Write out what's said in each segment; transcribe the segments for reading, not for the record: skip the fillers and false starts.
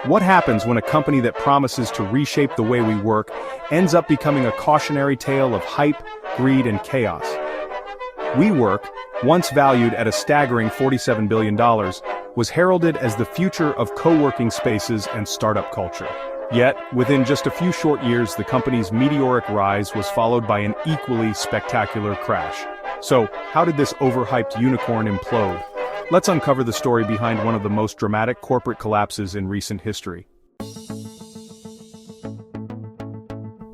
What happens when a company that promises to reshape the way we work ends up becoming a cautionary tale of hype, greed, and chaos? WeWork, once valued at a staggering $47 billion, was heralded as the future of co-working spaces and startup culture. Yet, within just a few short years, the company's meteoric rise was followed by an equally spectacular crash. So, how did this overhyped unicorn implode? Let's uncover the story behind one of the most dramatic corporate collapses in recent history.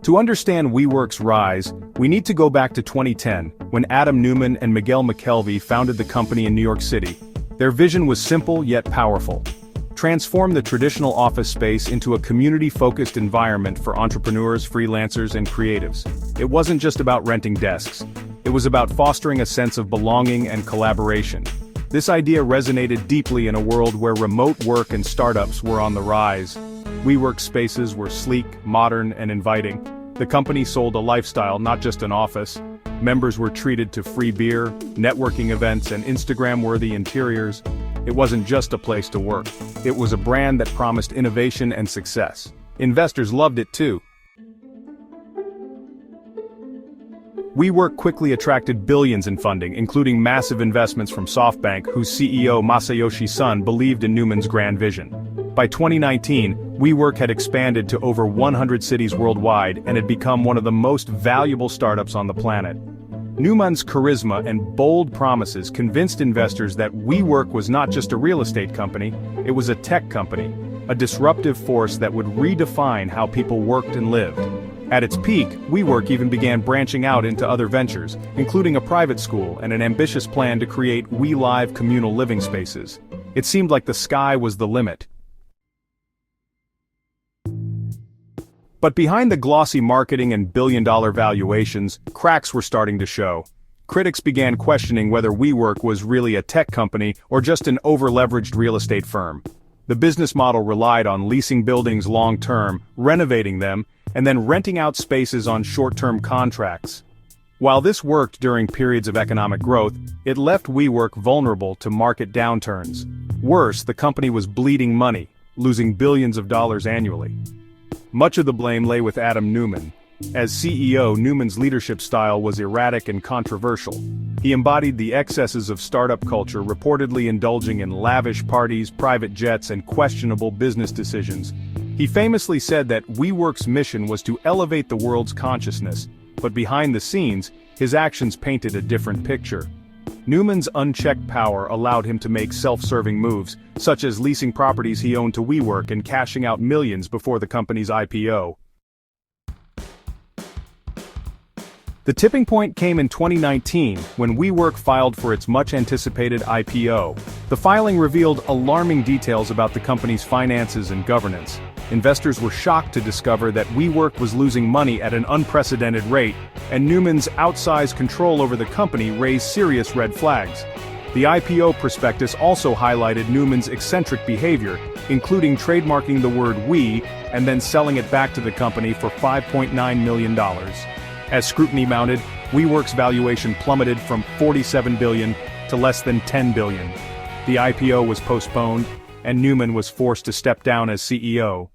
To understand WeWork's rise, we need to go back to 2010, when Adam Neumann and Miguel McKelvey founded the company in New York City. Their vision was simple yet powerful: transform the traditional office space into a community-focused environment for entrepreneurs, freelancers, and creatives. It wasn't just about renting desks. It was about fostering a sense of belonging and collaboration. This idea resonated deeply in a world where remote work and startups were on the rise. WeWork spaces were sleek, modern, and inviting. The company sold a lifestyle, not just an office. Members were treated to free beer, networking events, and Instagram-worthy interiors. It wasn't just a place to work. It was a brand that promised innovation and success. Investors loved it too. WeWork quickly attracted billions in funding, including massive investments from SoftBank, whose CEO Masayoshi Son believed in Neumann's grand vision. By 2019, WeWork had expanded to over 100 cities worldwide and had become one of the most valuable startups on the planet. Neumann's charisma and bold promises convinced investors that WeWork was not just a real estate company, it was a tech company, a disruptive force that would redefine how people worked and lived. At its peak, WeWork even began branching out into other ventures, including a private school and an ambitious plan to create WeLive communal living spaces. It seemed like the sky was the limit. But behind the glossy marketing and billion-dollar valuations, cracks were starting to show. Critics began questioning whether WeWork was really a tech company or just an over-leveraged real estate firm. The business model relied on leasing buildings long-term, renovating them, and then renting out spaces on short-term contracts. While this worked during periods of economic growth, it left WeWork vulnerable to market downturns. Worse, the company was bleeding money, losing billions of dollars annually. Much of the blame lay with Adam Neumann. As CEO, Neumann's leadership style was erratic and controversial. He embodied the excesses of startup culture, reportedly indulging in lavish parties, private jets, and questionable business decisions. He famously said that WeWork's mission was to elevate the world's consciousness, but behind the scenes, his actions painted a different picture. Neumann's unchecked power allowed him to make self-serving moves, such as leasing properties he owned to WeWork and cashing out millions before the company's IPO. The tipping point came in 2019, when WeWork filed for its much-anticipated IPO. The filing revealed alarming details about the company's finances and governance. Investors were shocked to discover that WeWork was losing money at an unprecedented rate, and Neumann's outsized control over the company raised serious red flags. The IPO prospectus also highlighted Neumann's eccentric behavior, including trademarking the word "we" and then selling it back to the company for $5.9 million. As scrutiny mounted, WeWork's valuation plummeted from $47 billion to less than $10 billion. The IPO was postponed, and Neumann was forced to step down as CEO.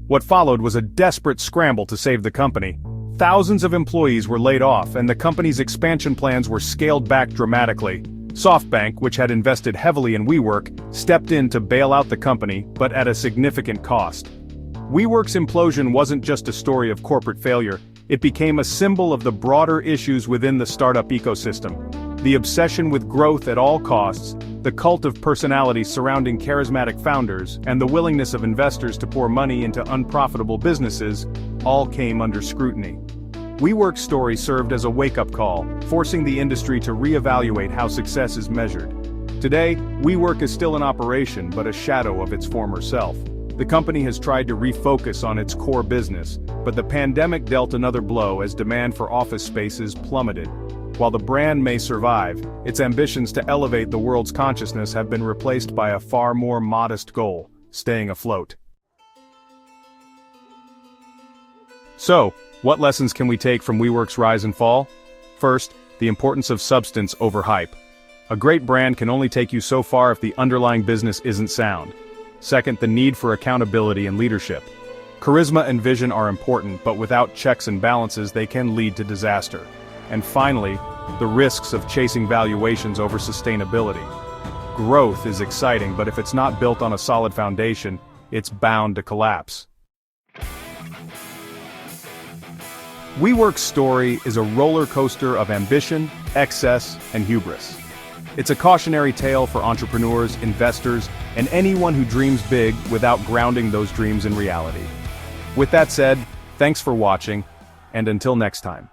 What followed was a desperate scramble to save the company. Thousands of employees were laid off, and the company's expansion plans were scaled back dramatically. SoftBank, which had invested heavily in WeWork, stepped in to bail out the company, but at a significant cost. WeWork's implosion wasn't just a story of corporate failure, it became a symbol of the broader issues within the startup ecosystem. The obsession with growth at all costs, the cult of personality surrounding charismatic founders, and the willingness of investors to pour money into unprofitable businesses, all came under scrutiny. WeWork's story served as a wake-up call, forcing the industry to reevaluate how success is measured. Today, WeWork is still in operation, but a shadow of its former self. The company has tried to refocus on its core business, but the pandemic dealt another blow as demand for office spaces plummeted. While the brand may survive, its ambitions to elevate the world's consciousness have been replaced by a far more modest goal: staying afloat. So, what lessons can we take from WeWork's rise and fall? First, the importance of substance over hype. A great brand can only take you so far if the underlying business isn't sound. Second, the need for accountability and leadership. Charisma and vision are important, but without checks and balances, they can lead to disaster. And finally, the risks of chasing valuations over sustainability. Growth is exciting, but if it's not built on a solid foundation, it's bound to collapse. WeWork's story is a roller coaster of ambition, excess, and hubris. It's a cautionary tale for entrepreneurs, investors, and anyone who dreams big without grounding those dreams in reality. With that said, thanks for watching, and until next time.